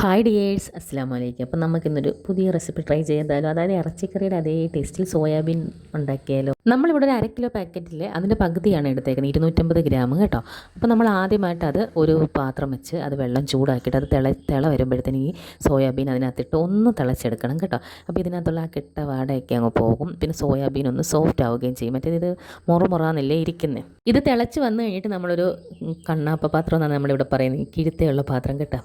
Hi dears, അസ്സലാമു അലൈക്കും. അപ്പം നമുക്കിന്നൊരു പുതിയ റെസിപ്പി ട്രൈ ചെയ്താലോ? അതായത് ഇറച്ചിക്കറിയുടെ അതേ ടേസ്റ്റിൽ സോയാബീൻ ഉണ്ടാക്കിയാലോ? നമ്മളിവിടെ ഒരു 1 കിലോ പാക്കറ്റിൽ അതിൻ്റെ പകുതിയാണ് എടുത്തേക്കുന്നത്, 250 ഗ്രാം കേട്ടോ. അപ്പോൾ നമ്മൾ ആദ്യമായിട്ട് അത് ഒരു പാത്രം വെച്ച് അത് വെള്ളം ചൂടാക്കിയിട്ട് അത് തിള വരുമ്പോഴത്തേന് ഈ സോയാബീൻ അതിനകത്തിട്ട് ഒന്ന് തിളച്ചെടുക്കണം കേട്ടോ. അപ്പോൾ ഇതിനകത്തുള്ള ആ കെട്ട വാടയൊക്കെ അങ്ങ് പോകും. പിന്നെ സോയാബീൻ ഒന്ന് സോഫ്റ്റ് ആവുകയും ചെയ്യും. മറ്റേത് ഇത് മുറാന്നല്ലേ ഇരിക്കുന്നത്. ഇത് തിളച്ച് വന്നു കഴിഞ്ഞിട്ട് നമ്മളൊരു കണ്ണാപ്പ പാത്രം എന്നാണ് നമ്മളിവിടെ പറയുന്നത്, കിഴുത്തയുള്ള പാത്രം കേട്ടോ.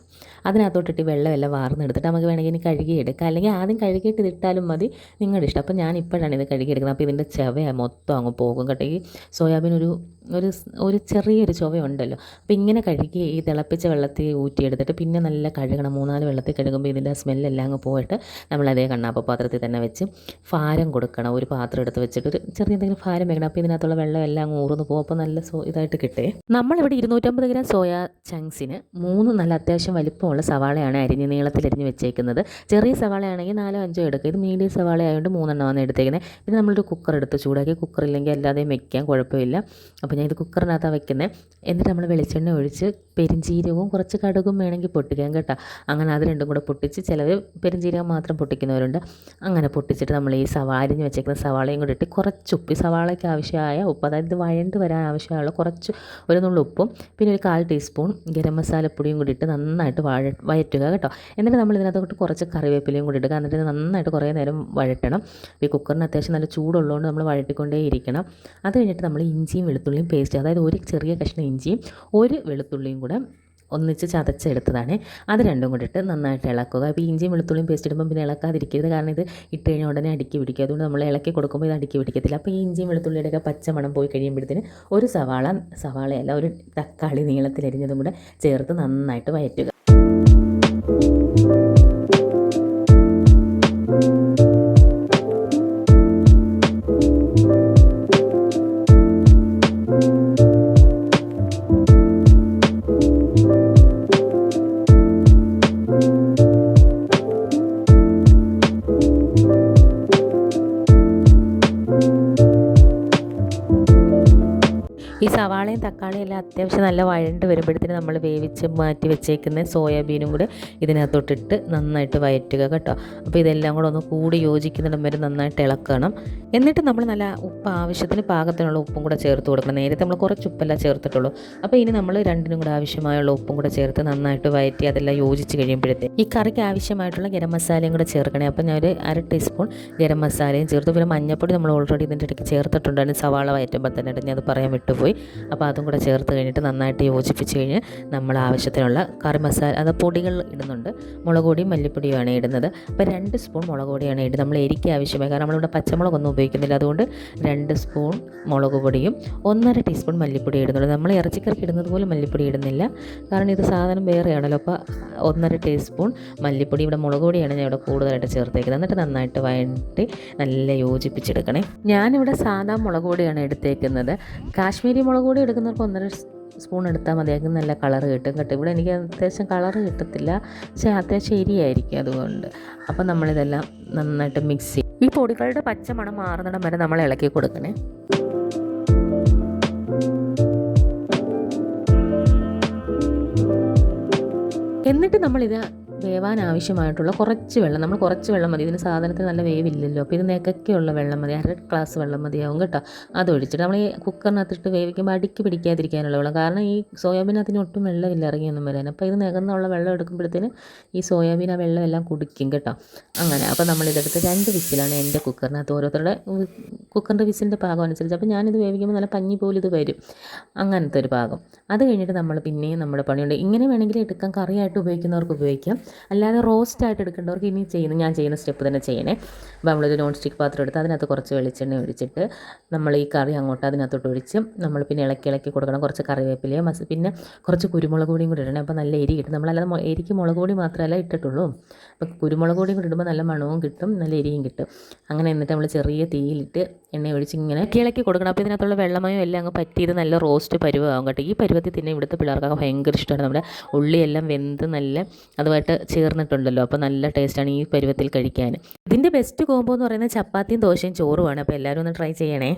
അതിനകത്തോട്ടിട്ട് വെള്ളമെല്ലാം വാർന്നെടുത്തിട്ട് നമുക്ക് വേണമെങ്കിൽ ഇനി കഴുകിയെടുക്കാം, അല്ലെങ്കിൽ ആദ്യം കഴുകിയിട്ട് ഇതിട്ടാലും മതി, നിങ്ങളുടെ ഇഷ്ടം. അപ്പോൾ ഞാൻ ഇപ്പോഴാണ് ഇത് കഴുകിയെടുക്കുന്നത്. അപ്പോൾ ഇതിൻ്റെ ചവ മൊത്തം അങ്ങ് പോകും കേട്ടോ. ഈ സോയാബീൻ ഒരു ചെറിയൊരു ചുവയുണ്ടല്ലോ. അപ്പോൾ ഇങ്ങനെ കഴുകി ഈ തിളപ്പിച്ച വെള്ളത്തിൽ ഊറ്റിയെടുത്തിട്ട് പിന്നെ നല്ല കഴുകണം. 3-4 വെള്ളത്തിൽ കഴുകുമ്പോൾ ഇതിൻ്റെ സ്മെല്ലെല്ലാം അങ്ങ് പോയിട്ട് നമ്മളതേ കണ്ണാപ്പ പാത്രത്തിൽ തന്നെ വെച്ച് ഭാരം കൊടുക്കണം. ഒരു പാത്രം എടുത്ത് വെച്ചിട്ട് ഒരു ചെറിയ എന്തെങ്കിലും ഭാരം വെക്കണം. അപ്പോൾ ഇതിനകത്തുള്ള വെള്ളം എല്ലാം അങ്ങ് ഊർന്ന് പോകും. അപ്പോൾ നല്ല ഇതായിട്ട് കിട്ടേ. നമ്മളിവിടെ 250 ഗ്രാം സോയാ ചങ്ക്സിന് 3 നല്ല അത്യാവശ്യം വലിപ്പമുള്ള സവാളയാണ് നീളത്തിലരിഞ്ഞ് വെച്ചേക്കുന്നത്. ചെറിയ സവാളയാണെങ്കിൽ 4-5 എടുക്കുക. ഇത് മീഡിയം സവാള ആയതുകൊണ്ട് 3 എണ്ണമാണ് എടുത്തേക്കുന്നത്. പിന്നെ നമ്മളൊരു കുക്കർ എടുത്ത് ചൂടാക്കി, കുക്കറില്ലെങ്കിൽ അല്ലാതെയും വെക്കാം, കുഴപ്പമില്ല. അപ്പോൾ ഞാൻ ഇത് കുക്കറിനകത്താണ് വെക്കുന്നത്. എന്നിട്ട് നമ്മൾ വെളിച്ചെണ്ണ ഒഴിച്ച് പെരിഞ്ചീരകവും കുറച്ച് കടുകും വേണമെങ്കിൽ പൊട്ടിക്കാം കേട്ടോ. അങ്ങനെ അത് രണ്ടും കൂടെ പൊട്ടിച്ച്, ചിലവ് പെരിഞ്ചീരകം മാത്രം പൊട്ടിക്കുന്നവരുണ്ട്. അങ്ങനെ പൊട്ടിച്ചിട്ട് നമ്മൾ ഈ അരിഞ്ഞ് വെച്ചേക്കുന്ന സവാളയും കൂടി ഇട്ട് കുറച്ച് ഉപ്പ്, സവാളയ്ക്ക് ആവശ്യമായ ഉപ്പ്, അതായത് വഴണ്ട് വരാൻ ആവശ്യമുള്ള കുറച്ച് ഒരു നുള്ളു ഉപ്പും പിന്നെ ഒരു 1/4 ടീസ്പൂൺ ഗരം മസാലപ്പൊടിയും കൂടി ഇട്ട് നന്നായിട്ട് വഴറ്റുക കേട്ടോ. എന്നിട്ട് നമ്മൾ ഇതിനകത്തോട്ട് കുറച്ച് കറിവേപ്പിലയും കൂടി ഇടുക. എന്നിട്ട് നന്നായിട്ട് കുറേ നേരം വഴറ്റണം. ഈ കുക്കറിന് അത്യാവശ്യം നല്ല ചൂടുള്ളതുകൊണ്ട് നമ്മൾ വഴറ്റിക്കൊണ്ടേ ഇരിക്കണം. അത് കഴിഞ്ഞിട്ട് നമ്മൾ ഇഞ്ചിയും വെളുത്തുള്ളിയും പേസ്റ്റ്, അതായത് ഒരു ചെറിയ കഷ്ണം ഇഞ്ചിയും ഒരു വെളുത്തുള്ളിയും കൂടെ ഒന്നിച്ച് ചതച്ചെടുത്തതാണ്. അത് രണ്ടും കൂടി ഇട്ട് നന്നായിട്ട് ഇളക്കുക. അപ്പോൾ ഇഞ്ചിയും വെളുത്തുള്ളിയും പേസ്റ്റ് ഇടുമ്പോൾ പിന്നെ ഇളക്കാതിരിക്കരുത്, കാരണം ഇത് ഇട്ട് കഴിഞ്ഞാൽ ഉടനെ അടുക്കി പിടിക്കുക. അതുകൊണ്ട് നമ്മൾ ഇളക്കി കൊടുക്കുമ്പോൾ ഇത് അടുക്കി പിടിക്കത്തില്ല. അപ്പോൾ ഈ ഇഞ്ചിയും വെളുത്തുള്ളിയുടെയൊക്കെ പച്ചമണം പോയി കഴിയുമ്പോഴത്തേന് ഒരു സവാളയല്ല ഒരു തക്കാളി നീളത്തിലരിഞ്ഞതും കൂടെ ചേർത്ത് നന്നായിട്ട് വഴറ്റുക. ഈ സവാളയും തക്കാളിയും എല്ലാം അത്യാവശ്യം നല്ല വഴണ്ട് വരുമ്പോഴത്തേന് നമ്മൾ വേവിച്ച് മാറ്റി വെച്ചേക്കുന്ന സോയാബീനും കൂടെ ഇതിനകത്തോട്ടിട്ട് നന്നായിട്ട് വഴറ്റുക കേട്ടോ. അപ്പോൾ ഇതെല്ലാം കൂടെ ഒന്ന് കൂടി യോജിക്കുന്നിടം വരെ നന്നായിട്ട് ഇളക്കണം. എന്നിട്ട് നമ്മൾ നല്ല ഉപ്പ് ആവശ്യത്തിന് പാകത്തിനുള്ള ഉപ്പും കൂടെ ചേർത്ത് കൊടുക്കണം. നേരത്തെ നമ്മൾ കുറച്ച് ഉപ്പല്ല ചേർത്തിട്ടുള്ളൂ. അപ്പോൾ ഇനി നമ്മൾ രണ്ടിനും കൂടെ ആവശ്യമായുള്ള ഉപ്പും കൂടെ ചേർത്ത് നന്നായിട്ട് വഴറ്റി അതെല്ലാം യോജിച്ച് കഴിയുമ്പോഴത്തേക്ക് ഈ കറിക്ക് ആവശ്യമായിട്ടുള്ള ഗരം മസാലയും കൂടെ ചേർക്കണേ. അപ്പോൾ ഞാൻ ഒരു 1/2 ടീസ്പൂൺ ഗരം മസാലയും ചേർത്ത്, പിന്നെ മഞ്ഞൾപ്പൊടി നമ്മൾ ഓൾറെഡി ഇതിൻ്റെ ഇടയ്ക്ക് ചേർത്തിട്ടുണ്ടായിരുന്നു സവാള വഴറ്റുമ്പോൾ തന്നെ. ഞാൻ അത് പറയാൻ വിട്ടുപോയി. അപ്പോൾ അതും കൂടെ ചേർത്ത് കഴിഞ്ഞിട്ട് നന്നായിട്ട് യോജിപ്പിച്ച് കഴിഞ്ഞ് നമ്മൾ ആവശ്യത്തിനുള്ള കറി മസാല, അത് പൊടികൾ ഇടുന്നുണ്ട്. മുളക് പൊടിയും മല്ലിപ്പൊടിയുമാണ് ഇടുന്നത്. അപ്പോൾ 2 സ്പൂൺ മുളക് പൊടിയാണ് ഇടുന്നത്. നമ്മൾ എരിക്ക് ആവശ്യമായി, കാരണം നമ്മളിവിടെ പച്ചമുളകൊന്നും ഉപയോഗിക്കുന്നില്ല. അതുകൊണ്ട് 2 സ്പൂൺ മുളക് പൊടിയും 1/2 ടീസ്പൂൺ മല്ലിപ്പൊടി ഇടുന്നുള്ളൂ. നമ്മൾ ഇറച്ചിക്കറിക്ക് ഇടുന്നത് പോലെ മല്ലിപ്പൊടി ഇടുന്നില്ല, കാരണം ഇത് സാധനം വേറെയാണല്ലോ. അപ്പോൾ 1/2 ടീസ്പൂൺ മല്ലിപ്പൊടി, ഇവിടെ മുളക് പൊടിയാണ് ഞാൻ ഇവിടെ കൂടുതലായിട്ട് ചേർത്തേക്കുന്നത്. എന്നിട്ട് നന്നായിട്ട് വഴറ്റി നല്ല യോജിപ്പിച്ചെടുക്കണേ. ഞാനിവിടെ സാധാ മുളക് പൊടിയാണ് എടുത്തേക്കുന്നത്. കാശ്മീരി മുളക് പൊടി എടുക്കുന്നവർക്ക് 1/2 സ്പൂൺ എടുത്താൽ മതിയായിരിക്കും, നല്ല കളറ് കിട്ടും കേട്ടോ. ഇവിടെ എനിക്ക് അത്യാവശ്യം കളറ് കിട്ടത്തില്ല, പക്ഷേ അത്യാവശ്യം എരിയായിരിക്കും അതുകൊണ്ട്. അപ്പം നമ്മളിതെല്ലാം നന്നായിട്ട് മിക്സ് ചെയ്യും. ഈ പൊടികളുടെ പച്ചമണം മാറുന്നിടം വരെ നമ്മൾ ഇളക്കി കൊടുക്കണേ. എന്നിട്ട് നമ്മളിത് വേവാൻ ആവശ്യമായിട്ടുള്ള കുറച്ച് വെള്ളം, നമ്മൾ കുറച്ച് വെള്ളം മതി, ഇതിന് സാധനത്തിന് നല്ല വേവില്ലല്ലോ. അപ്പോൾ ഇത് നെക്കയ്ക്കുള്ള വെള്ളം മതി, 1/2 ഗ്ലാസ് വെള്ളം മതിയാവും കേട്ടോ. അതൊഴിച്ചിട്ട് നമ്മൾ ഈ കുക്കറിനകത്തിട്ട് വേവിക്കുമ്പോൾ അടുക്കി പിടിക്കാതിരിക്കാനുള്ള വെള്ളം, കാരണം ഈ സോയാബീനകത്തിന് ഒട്ടും വെള്ളമില്ല ഇറങ്ങിയൊന്നും വരാൻ. അപ്പോൾ ഇത് നികന്നുള്ള വെള്ളം എടുക്കുമ്പോഴത്തേന് ഈ സോയാബീൻ ആ വെള്ളം എല്ലാം കുടിക്കും കേട്ടോ. അങ്ങനെ അപ്പോൾ നമ്മളിതെടുത്ത് 2 വിസിലാണ് എൻ്റെ കുക്കറിനകത്ത്. ഓരോരുത്തരുടെ കുക്കറിൻ്റെ വിസിലിൻ്റെ പാകം അനുസരിച്ച്. അപ്പോൾ ഞാനിത് വേവിക്കുമ്പോൾ നല്ല പഞ്ഞി പോലും ഇത് വരും, അങ്ങനത്തെ ഒരു പാകം. അത് കഴിഞ്ഞിട്ട് നമ്മൾ പിന്നെയും നമ്മുടെ പണിയുണ്ട്. ഇങ്ങനെ വേണമെങ്കിൽ എടുക്കാം, കറിയായിട്ട് ഉപയോഗിക്കുന്നവർക്ക് ഉപയോഗിക്കാം, അല്ലാതെ റോസ്റ്റായിട്ട് എടുക്കേണ്ടവർക്ക് ഇനി ഞാൻ ചെയ്യുന്ന സ്റ്റെപ്പ് തന്നെ ചെയ്യണേ. അപ്പോൾ നമ്മളൊരു നോൺ സ്റ്റിക്ക് പാത്രം എടുത്ത് അതിനകത്ത് കുറച്ച് വെളിച്ചെണ്ണ ഒഴിച്ചിട്ട് നമ്മൾ ഈ കറി അങ്ങോട്ട് അതിനകത്തോട്ട് ഒഴിച്ച് നമ്മൾ പിന്നെ ഇളക്കി കൊടുക്കണം. കുറച്ച് കറിവേപ്പിലയോ പിന്നെ കുറച്ച് കുരുമുളക് പൊടിയും കൂടി ഇടണം. അപ്പോൾ നല്ല എരി കിട്ടും. നമ്മളല്ലാതെ എരിക്ക് മുളക് പൊടി മാത്രമല്ല ഇട്ടിട്ടുള്ളൂ. അപ്പോൾ കുരുമുളക് പൊടിയും കൂടി ഇടുമ്പോൾ നല്ല മണവും കിട്ടും, നല്ല എരിയും കിട്ടും. അങ്ങനെ എന്നിട്ട് നമ്മൾ ചെറിയ തീയിലിട്ട് എണ്ണ ഒഴിച്ച് ഇങ്ങനെ ഇളക്കി കൊടുക്കണം. അപ്പോൾ ഇതിനകത്തുള്ള വെള്ളമയോ എല്ലാം അങ്ങ് പറ്റിയത് നല്ല റോസ്റ്റ് പരുവമാകും കേട്ടോ. ഈ പരുവത്തിൽ തന്നെ ഇവിടുത്തെ പിള്ളേർക്കൊക്കെ ഭയങ്കര ഇഷ്ടമാണ്. നമ്മുടെ ഉള്ളിയെല്ലാം വെന്ത് നല്ല അതുമായിട്ട് ചേർന്നിട്ടുണ്ടല്ലോ. അപ്പോൾ നല്ല ടേസ്റ്റാണ് ഈ പരുവത്തിൽ കഴിക്കാൻ. ഇതിൻ്റെ ബെസ്റ്റ് കോംബോ എന്ന് പറയുന്നത് ചപ്പാത്തിയും ദോശയും ചോറുമാണ്. അപ്പോൾ എല്ലാവരും ഒന്ന് ട്രൈ ചെയ്യണേ.